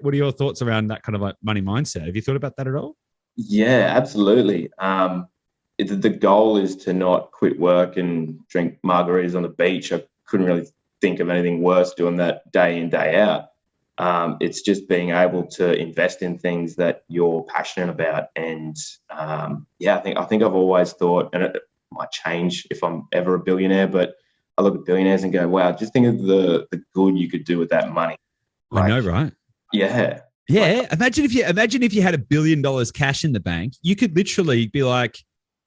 what are your thoughts around that kind of like money mindset? Have you thought about that at all? Yeah, absolutely. The goal is to not quit work and drink margaritas on the beach. I couldn't really think of anything worse doing that day in, day out. It's just being able to invest in things that you're passionate about. And I think I've always thought, and it might change if I'm ever a billionaire, but I look at billionaires and go, wow, just think of the good you could do with that money. I know, right? Yeah. Yeah. Imagine if you had $1 billion cash in the bank, you could literally be like,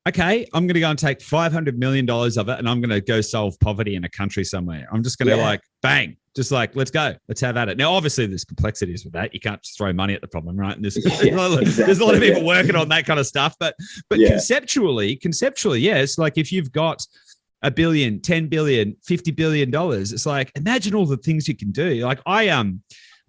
okay, I'm going to go and take $500 million of it and I'm going to go solve poverty in a country somewhere. I'm just going to like, bang, just like, let's go. Let's have at it. Now, obviously, there's complexities with that. You can't just throw money at the problem, right? And there's a lot of people working on that kind of stuff. But conceptually, yeah, it's like if you've got $1 billion, $10 billion, $50 billion, it's like, imagine all the things you can do. Like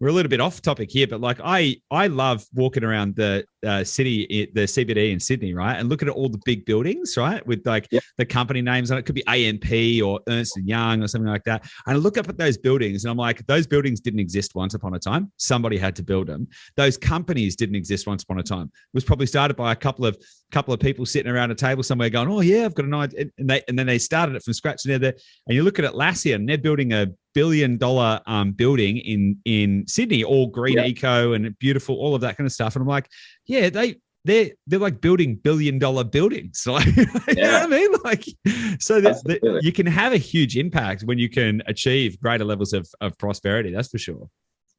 we're a little bit off topic here, but like I love walking around the city, the CBD in Sydney, right, and looking at all the big buildings, right, with like the company names on it. It could be AMP or Ernst and Young or something like that. And I look up at those buildings, and I'm like, those buildings didn't exist once upon a time. Somebody had to build them. Those companies didn't exist once upon a time. It was probably started by a couple of people sitting around a table somewhere going, oh yeah, I've got an idea, and then they started it from scratch. And you look at Atlassian, and they're building a $1 billion building in Sydney, all green eco and beautiful, all of that kind of stuff. And I'm like, yeah, they're like building $1 billion buildings. Like, you know what I mean? Like, so that you can have a huge impact when you can achieve greater levels of prosperity. That's for sure.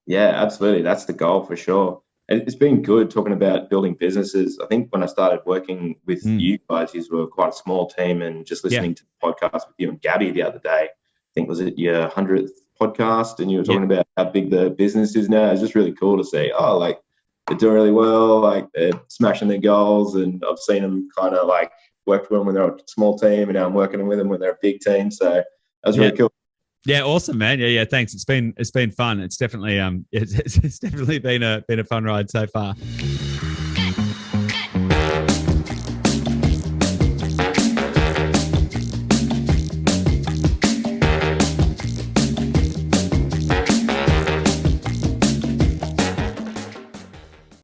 Yeah, absolutely. That's the goal for sure. And it's been good talking about building businesses. I think when I started working with you guys, you were quite a small team, and just listening to the podcast with you and Gabby the other day, I think was it your 100th podcast, and you were talking about how big the business is now. It's just really cool to see, like they're doing really well, like they're smashing their goals, and I've seen them kind of like work with them when they're a small team, and now I'm working with them when they're a big team. So that was really cool. Yeah, awesome, man. Yeah, thanks. It's been fun. It's definitely it's definitely been a fun ride so far.